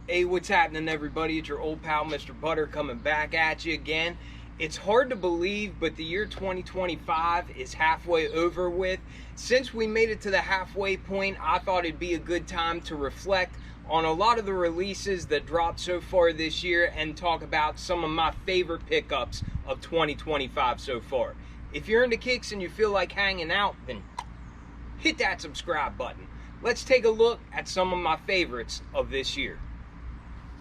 Hey, what's happening, everybody? It's your old pal, Mr. Butter, coming back at you again. It's hard to believe, but the year 2025 is halfway over with. Since we made it to the halfway point, I thought it'd be a good time to reflect on a lot of the releases that dropped so far this year and talk about some of my favorite pickups of 2025 so far. If you're into kicks and you feel like hanging out, then hit that subscribe button. Let's take a look at some of my favorites of this year.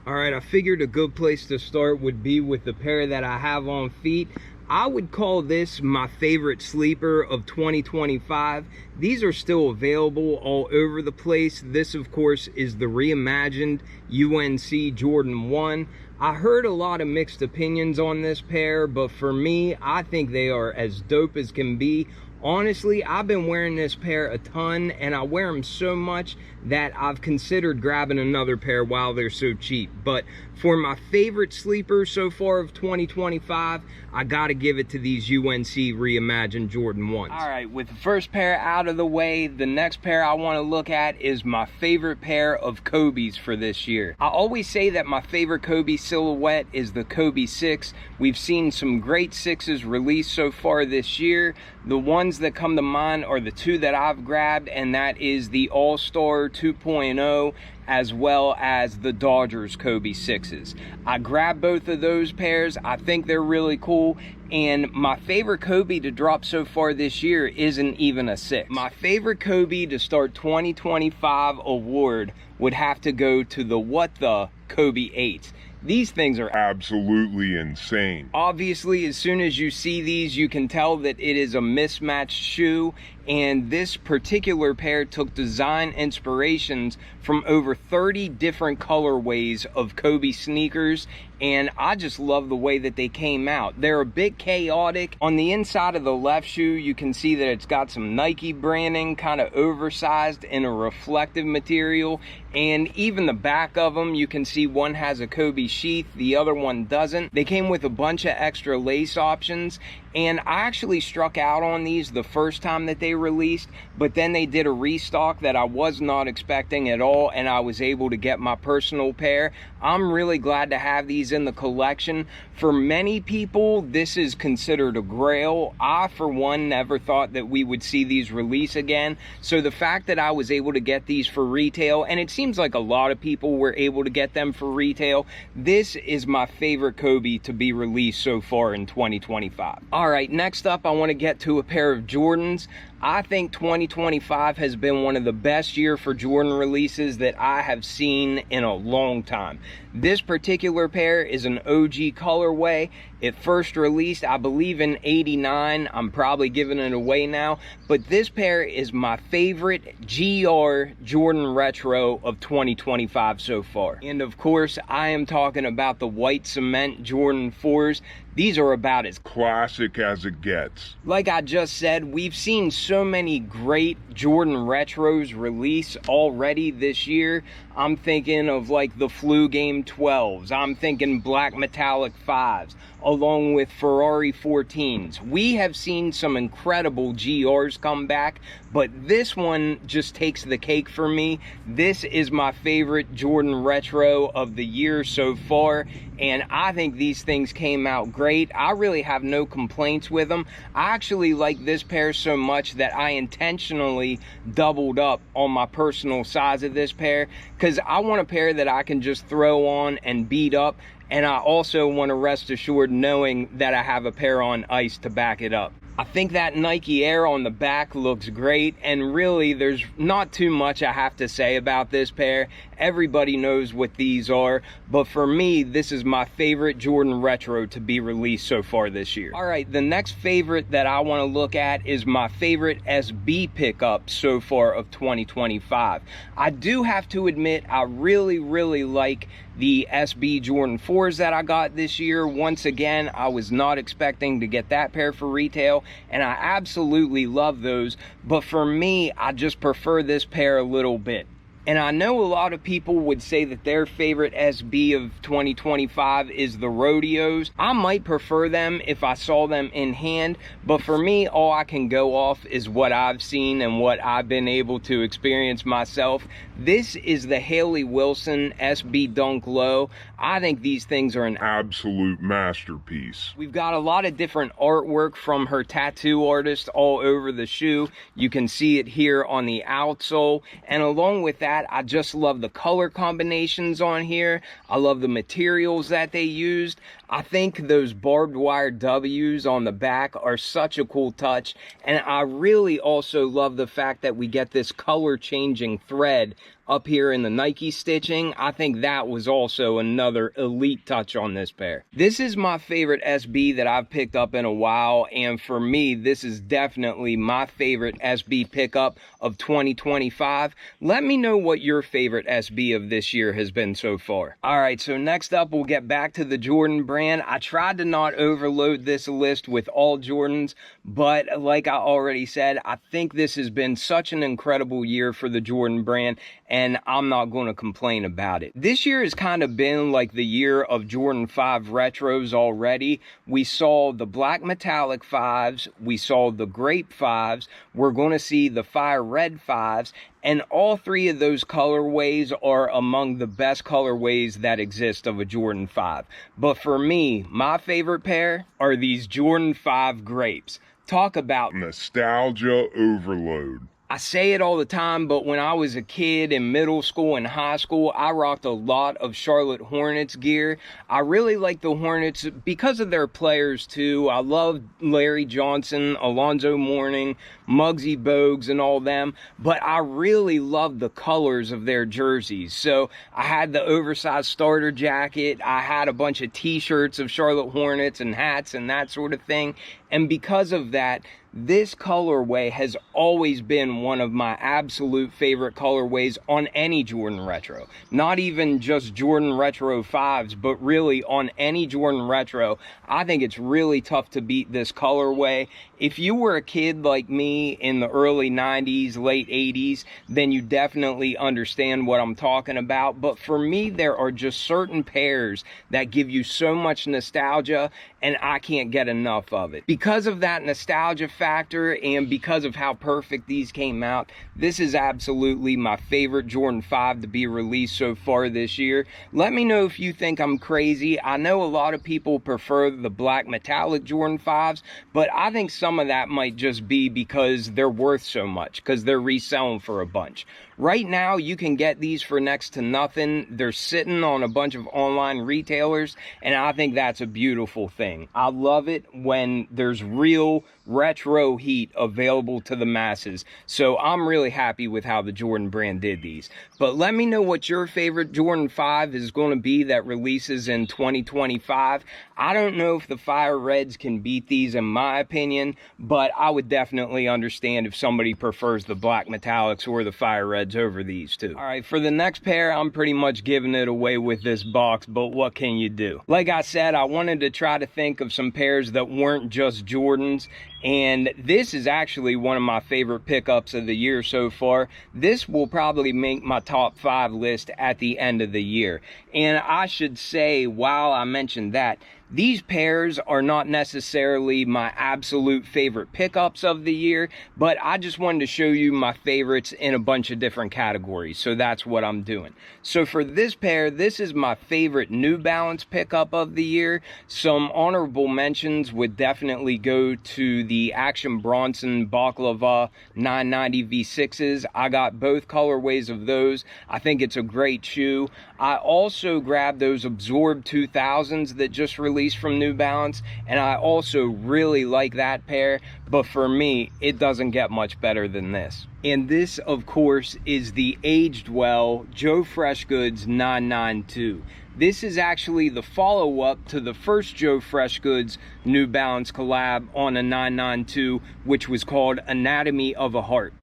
Alright, I figured a good place to start would be with the pair that I have on feet. I would call this my favorite sleeper of 2025. These are still available all over the place. This, of course, is the reimagined UNC Jordan 1. I heard a lot of mixed opinions on this pair, but for me, I think they are as dope as can be. Honestly, I've been wearing this pair a ton, and I wear them so much that I've considered grabbing another pair while they're so cheap. But for my favorite sleeper so far of 2025, I gotta give it to these UNC reimagined Jordan 1s. All right, with the first pair out of the way, the next pair I want to look at is my favorite pair of Kobe's for this year. I always say that my favorite Kobe silhouette is the Kobe 6. We've seen some great 6s released so far this year. The ones that come to mind are the two that I've grabbed, and that is the All-Star 2.0 as well as the Dodgers Kobe 6s. I grabbed both of those pairs. I think they're really cool, and my favorite Kobe to drop so far this year isn't even a 6. My favorite Kobe to start 2025 award would have to go to the What The Kobe 8s. These things are absolutely insane. Obviously, as soon as you see these, you can tell that it is a mismatched shoe, and this particular pair took design inspirations from over 30 different colorways of Kobe sneakers, and I just love the way that they came out. They're a bit chaotic. On the inside of the left shoe, you can see that it's got some Nike branding, kind of oversized in a reflective material, and even the back of them, you can see one has a Kobe sheath, the other one doesn't. They came with a bunch of extra lace options, and I actually struck out on these the first time that they released, but then they did a restock that I was not expecting at all, and I was able to get my personal pair. I'm really glad to have these in the collection. For many people, this is considered a grail. I, for one, never thought that we would see these release again, so the fact that I was able to get these for retail, and it seems like a lot of people were able to get them for retail, this is my favorite Kobe to be released so far in 2025. All right, next up, I want to get to a pair of Jordans. I think 2025 has been one of the best year for Jordan releases that I have seen in a long time. This particular pair is an OG colorway. It first released, I believe, in '89. I'm probably giving it away now, but this pair is my favorite GR Jordan Retro of 2025 so far. And of course, I am talking about the white cement Jordan 4s. These are about as classic as it gets. Like I just said, we've seen so many great Jordan Retros release already this year. I'm thinking of like the Flu Game 12s. I'm thinking Black Metallic 5s, along with Ferrari 14s. We have seen some incredible GRs come back, but this one just takes the cake for me. This is my favorite Jordan Retro of the year so far, and I think these things came out great. I really have no complaints with them. I actually like this pair so much that I intentionally doubled up on my personal size of this pair, because I want a pair that I can just throw on and beat up, and I also want to rest assured knowing that I have a pair on ice to back it up. I think that Nike Air on the back looks great, and really there's not too much I have to say about this pair. Everybody knows what these are, but for me, this is my favorite Jordan Retro to be released so far this year. All right, the next favorite that I want to look at is my favorite SB pickup so far of 2025. I do have to admit, I really like the SB Jordan 4s that I got this year. Once again, I was not expecting to get that pair for retail, and I absolutely love those, but for me, I just prefer this pair a little bit. And I know a lot of people would say that their favorite SB of 2025 is the Rodeos. I might prefer them if I saw them in hand, but for me, all I can go off is what I've seen and what I've been able to experience myself. This is the Haley Wilson SB Dunk Low. I think these things are an absolute masterpiece. We've got a lot of different artwork from her tattoo artist all over the shoe. You can see it here on the outsole, and along with that, I just love the color combinations on here. I love the materials that they used. I think those barbed wire W's on the back are such a cool touch, and I really also love the fact that we get this color changing thread up here in the Nike stitching. I think that was also another elite touch on this pair. This is my favorite SB that I've picked up in a while, and for me, this is definitely my favorite SB pickup of 2025. Let me know what your favorite SB of this year has been so far. All right, so next up, we'll get back to the Jordan brand. I tried to not overload this list with all Jordans, but like I already said, I think this has been such an incredible year for the Jordan brand, and I'm not going to complain about it. This year has kind of been like the year of Jordan 5 retros already. We saw the black metallic 5s, we saw the grape 5s, we're going to see the fire red 5s, and all three of those colorways are among the best colorways that exist of a Jordan 5. But for me, my favorite pair are these Jordan 5 grapes. Talk about nostalgia overload. I say it all the time, but when I was a kid in middle school and high school, I rocked a lot of Charlotte Hornets gear. I really like the Hornets because of their players too. I love Larry Johnson, Alonzo Mourning, Muggsy Bogues and all them, but I really love the colors of their jerseys. So I had the oversized starter jacket, I had a bunch of t-shirts of Charlotte Hornets and hats and that sort of thing. And because of that, this colorway has always been one of my absolute favorite colorways on any Jordan Retro. Not even just Jordan Retro 5s, but really on any Jordan Retro. I think it's really tough to beat this colorway. If you were a kid like me in the early 90s, late 80s, then you definitely understand what I'm talking about. But for me, there are just certain pairs that give you so much nostalgia, and I can't get enough of it. Because of that nostalgia factor and because of how perfect these came out, this is absolutely my favorite Jordan 5 to be released so far this year. Let me know if you think I'm crazy. I know a lot of people prefer the black metallic Jordan 5s, but I think some of that might just be because they're worth so much, because they're reselling for a bunch. Right now, you can get these for next to nothing. They're sitting on a bunch of online retailers, and I think that's a beautiful thing. I love it when there's real retro heat available to the masses. So I'm really happy with how the Jordan brand did these. But let me know what your favorite Jordan 5 is going to be that releases in 2025. I don't know if the Fire Reds can beat these in my opinion, but I would definitely understand if somebody prefers the black metallics or the Fire Reds over these two. All right, for the next pair, I'm pretty much giving it away with this box, but what can you do? Like I said, I wanted to try to think of some pairs that weren't just Jordans, and this is actually one of my favorite pickups of the year so far. This will probably make my top 5 list at the end of the year. And I should say, while I mentioned that, these pairs are not necessarily my absolute favorite pickups of the year, but I just wanted to show you my favorites in a bunch of different categories, so that's what I'm doing. So for this pair, this is my favorite New Balance pickup of the year. Some honorable mentions would definitely go to the Action Bronson Baklava 990 V6s. I got both colorways of those. I think it's a great shoe. I also grabbed those Absorb 2000s that just released from New Balance, and I also really like that pair, but for me, it doesn't get much better than this. And this, of course, is the aged well Joe Freshgoods 992. This is actually the follow-up to the first Joe Freshgoods New Balance collab on a 992, which was called Anatomy of a Heart.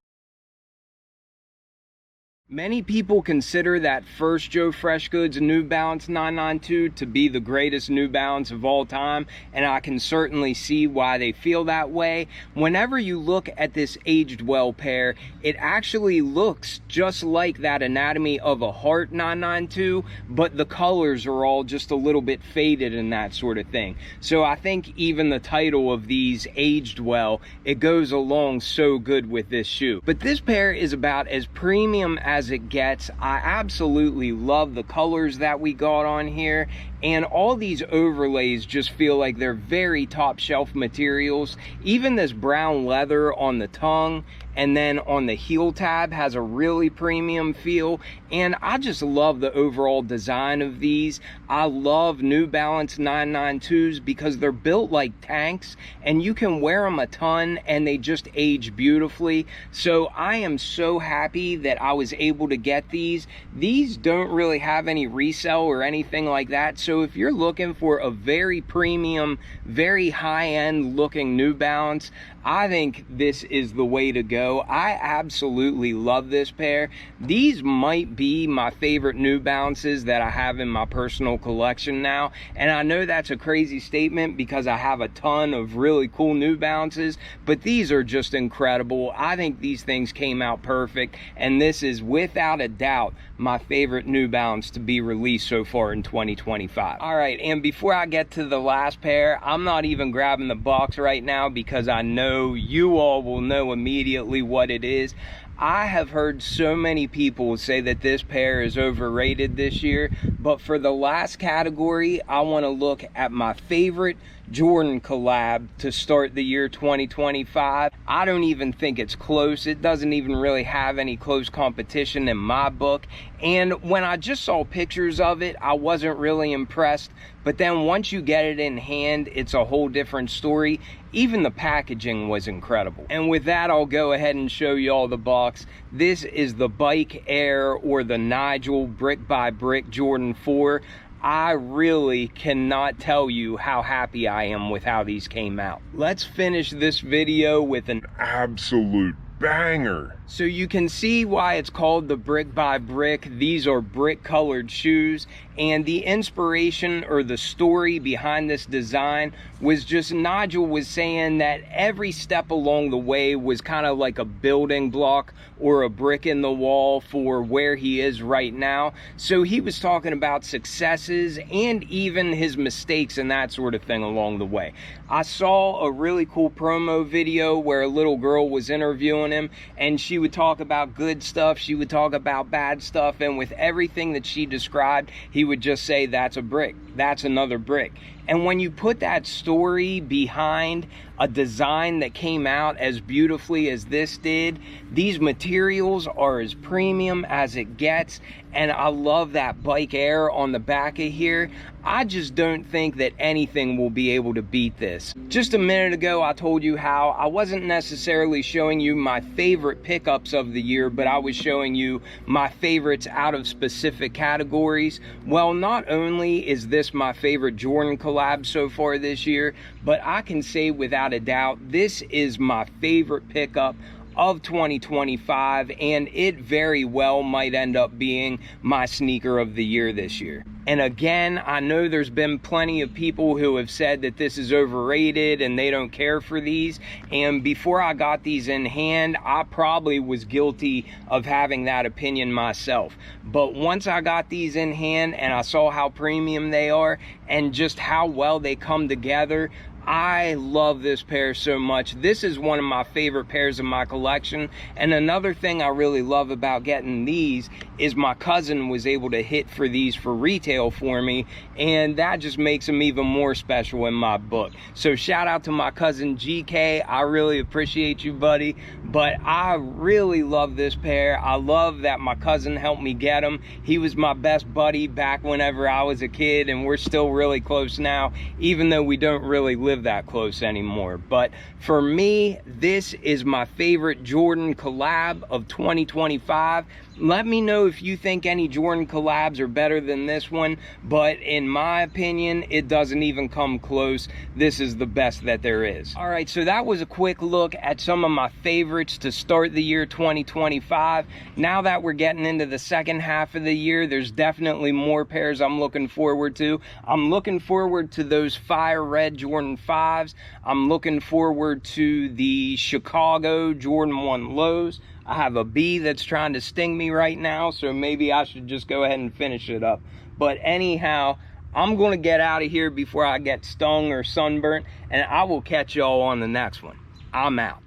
Many people consider that first Joe Freshgoods New Balance 992 to be the greatest New Balance of all time, and I can certainly see why they feel that way. Whenever you look at this aged well pair, it actually looks just like that Anatomy of a Heart 992, but the colors are all just a little bit faded and that sort of thing. So I think even the title of these, aged well, it goes along so good with this shoe. But this pair is about as premium as it gets. I absolutely love the colors that we got on here, and all these overlays just feel like they're very top shelf materials. Even this brown leather on the tongue and then on the heel tab has a really premium feel, and I just love the overall design of these. I love New Balance 992s because they're built like tanks and you can wear them a ton and they just age beautifully. So I am so happy that I was able to get these. These don't really have any resale or anything like that, so if you're looking for a very premium, very high-end looking New Balance, I think this is the way to go. I absolutely love this pair. These might be my favorite New Balances that I have in my personal collection now, and I know that's a crazy statement because I have a ton of really cool New Balances, but these are just incredible. I think these things came out perfect, and this is without a doubt my favorite New Balance to be released so far in 2025. All right, and before I get to the last pair, I'm not even grabbing the box right now because I know you all will know immediately what it is. I have heard so many people say that this pair is overrated this year, but for the last category, I want to look at my favorite Jordan collab to start the year 2025. I don't even think it's close. It doesn't even really have any close competition in my book. And when I just saw pictures of it, I wasn't really impressed. But then once you get it in hand, it's a whole different story. Even the packaging was incredible. And with that, I'll go ahead and show you all the box. This is the Bike Air, or the Nigel Brick by Brick Jordan 4. I really cannot tell you how happy I am with how these came out. Let's finish this video with an absolute banger. So you can see why it's called the Brick by Brick. These are brick colored shoes, and the inspiration or the story behind this design was just Nigel was saying that every step along the way was kind of like a building block or a brick in the wall for where he is right now. So he was talking about successes and even his mistakes and that sort of thing along the way. I saw a really cool promo video where a little girl was interviewing him, and she would talk about good stuff, she would talk about bad stuff, and with everything that she described, he would just say, that's a brick, that's another brick. And when you put that story behind a design that came out as beautifully as this did, these materials are as premium as it gets, and I love that Bike Air on the back of here. I just don't think that anything will be able to beat this. Just a minute ago, I told you how I wasn't necessarily showing you my favorite pickups of the year, but I was showing you my favorites out of specific categories. Well, not only is this my favorite Jordan collab so far this year, but I can say without a doubt, this is my favorite pickup of 2025, and it very well might end up being my sneaker of the year this year. And again, I know there's been plenty of people who have said that this is overrated and they don't care for these, and before I got these in hand, I probably was guilty of having that opinion myself. But once I got these in hand and I saw how premium they are and just how well they come together, I love this pair so much. This is one of my favorite pairs in my collection. And another thing I really love about getting these is my cousin was able to hit for these for retail for me, and that just makes them even more special in my book. So shout out to my cousin GK. I really appreciate you, buddy. But I really love this pair. I love that my cousin helped me get them. He was my best buddy back whenever I was a kid, and we're still really close now, even though we don't really live that close anymore. But for me, this is my favorite Jordan collab of 2025, Let me know if you think any Jordan collabs are better than this one, but in my opinion, it doesn't even come close. This is the best that there is. All right, so that was a quick look at some of my favorites to start the year 2025. Now that we're getting into the second half of the year, there's definitely more pairs I'm looking forward to. I'm looking forward to those fire red Jordan 5s. I'm looking forward to the Chicago Jordan 1 lows. I have a bee that's trying to sting me right now, so maybe I should just go ahead and finish it up. But anyhow, I'm going to get out of here before I get stung or sunburnt, and I will catch y'all on the next one. I'm out.